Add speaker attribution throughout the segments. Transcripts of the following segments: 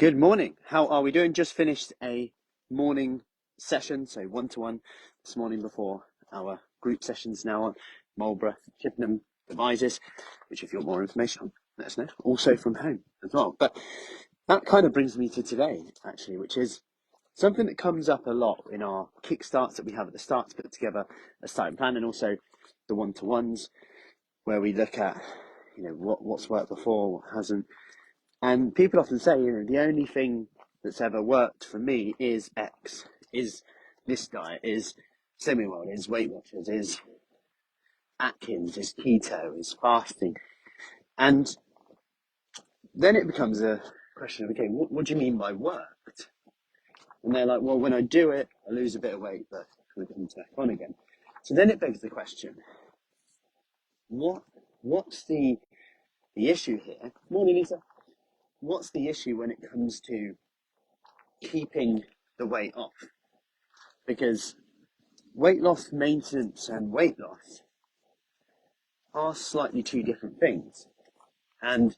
Speaker 1: Good morning. How are we doing? Just finished a morning session, so one-to-one this morning before our group sessions now on Marlborough, Chippenham devices, which if you want more information on, let us know. Also from home as well. But that kind of brings me to today, actually, which is something that comes up a lot in our kickstarts that we have at the start to put together a starting plan, and also the one-to-ones where we look at, what's worked before, what hasn't. And people often say, the only thing that's ever worked for me is X, is this diet, is semi-world, is Weight Watchers, is Atkins, is keto, is fasting. And then it becomes a question of, okay, what do you mean by worked? And they're like, well, when I do it, I lose a bit of weight, but it comes back on again. So then it begs the question, what's the issue here? Morning, Lisa. What's the issue when it comes to keeping the weight off? Because weight loss maintenance and weight loss are slightly two different things. And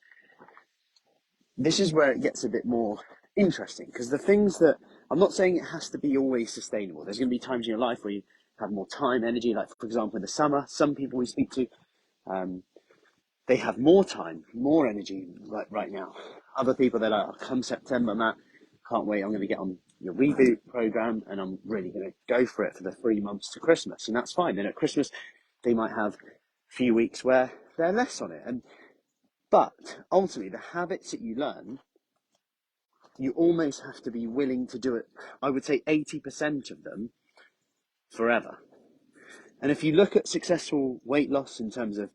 Speaker 1: this is where it gets a bit more interesting, because the things that, I'm not saying it has to be always sustainable. There's going to be times in your life where you have more time, energy, like for example in the summer, some people we speak to, they have more time, more energy like right now. Other people, they're like, come September, Matt, can't wait, I'm going to get on your reboot program and I'm really going to go for it for the 3 months to Christmas. And that's fine. Then at Christmas, they might have a few weeks where they're less on it. But ultimately, the habits that you learn, you almost have to be willing to do it. I would say 80% of them forever. And if you look at successful weight loss in terms of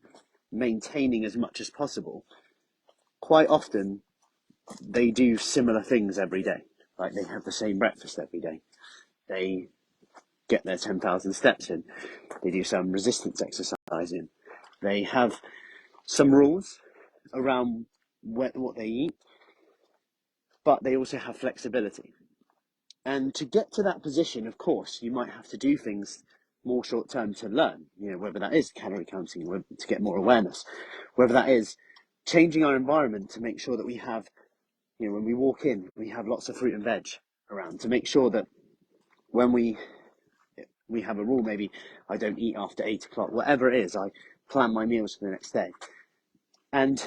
Speaker 1: maintaining as much as possible, quite often they do similar things every day. Like they have the same breakfast every day. They get their 10,000 steps in. They do some resistance exercising. They have some rules around what they eat, but they also have flexibility. And to get to that position, of course, you might have to do things more short term to learn, whether that is calorie counting, to get more awareness, whether that is changing our environment to make sure that we have, when we walk in, we have lots of fruit and veg around, to make sure that when we have a rule, maybe I don't eat after 8 o'clock, whatever it is, I plan my meals for the next day. And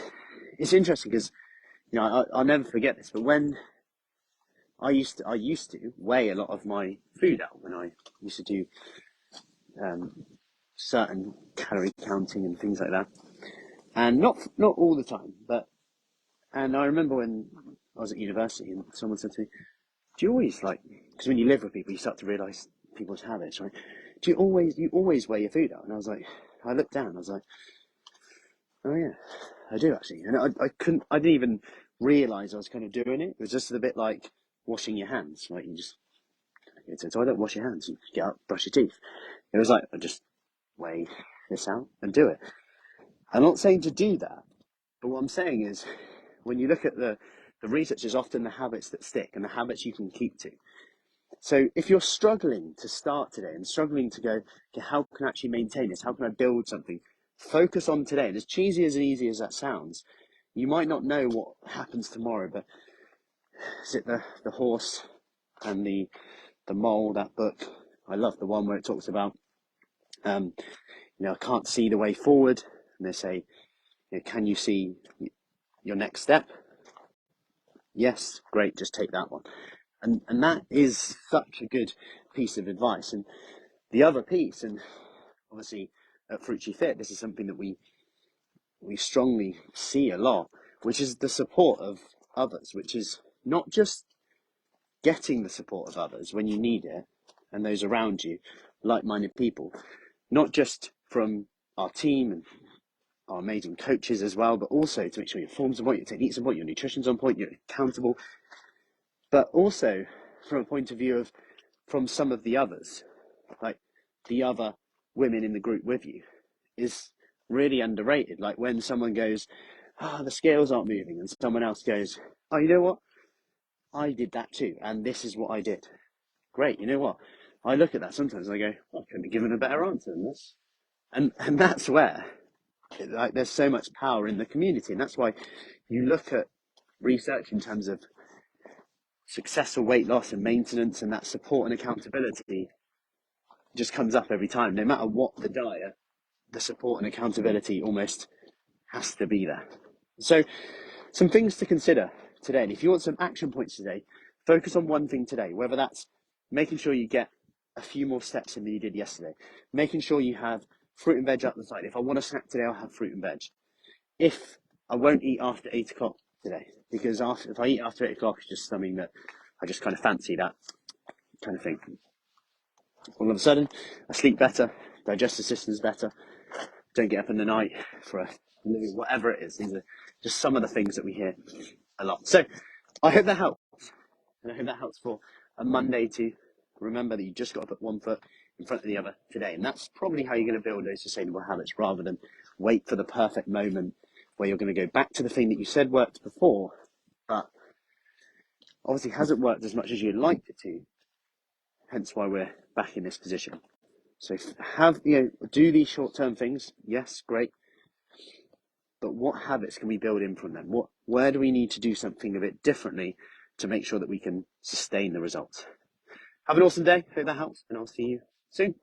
Speaker 1: it's interesting because, I'll never forget this, but when I used to weigh a lot of my food out when I used to do certain calorie counting and things like that, and not all the time, and I remember when I was at university and someone said to me, do you always because when you live with people you start to realise people's habits, right? You always weigh your food out? And I was like, I looked down, I was like, oh yeah, I do actually. And I didn't even realise I was kind of doing it. It was just a bit like washing your hands, like you just, so I don't wash your hands, you get up, brush your teeth. It was like, I just weigh this out and do it. I'm not saying to do that, but what I'm saying is, when you look at the research, is often the habits that stick and the habits you can keep to. So if you're struggling to start today and struggling to go, okay, how can I actually maintain this? How can I build something? Focus on today. And as cheesy as easy as that sounds, you might not know what happens tomorrow, but is it the horse and the mole, that book? I love the one where it talks about, I can't see the way forward. And they say, can you see your next step? Yes, great, just take that one. And that is such a good piece of advice. And the other piece, and obviously at Fruci Fit, this is something that we strongly see a lot, which is the support of others, which is not just getting the support of others when you need it, and those around you, like-minded people, not just from our team and our amazing coaches as well, but also to make sure your form's on point, your technique's on point, your nutrition's on point, you're accountable, but also from a point of view of from some of the others, like the other women in the group with you, is really underrated. Like when someone goes, the scales aren't moving, and someone else goes, oh, you know what? I did that too, and this is what I did. Great, you know what? I look at that sometimes and I go, I couldn't have given a better answer than this. And that's where, there's so much power in the community, and that's why you look at research in terms of successful weight loss and maintenance and that support and accountability just comes up every time. No matter what the diet, the support and accountability almost has to be there. So some things to consider today. And if you want some action points today, focus on one thing today, whether that's making sure you get a few more steps in than you did yesterday, making sure you have fruit and veg up the side. If I want a snack today, I'll have fruit and veg. If I won't eat after 8 o'clock today, because if I eat after 8 o'clock, it's just something that I just kind of fancy, that kind of thing. All of a sudden, I sleep better, digestive system's better, don't get up in the night for a living, whatever it is. These are just some of the things that we hear a lot. So I hope that helps. And I hope that helps for a Monday to remember that you just got to put one foot in front of the other today. And that's probably how you're going to build those sustainable habits, rather than wait for the perfect moment where you're going to go back to the thing that you said worked before, but obviously hasn't worked as much as you'd like it to. Hence why we're back in this position. So do these short-term things. Yes, great. But what habits can we build in from them? Where do we need to do something a bit differently to make sure that we can sustain the results? Have an awesome day. Hope that helps, and I'll see you soon.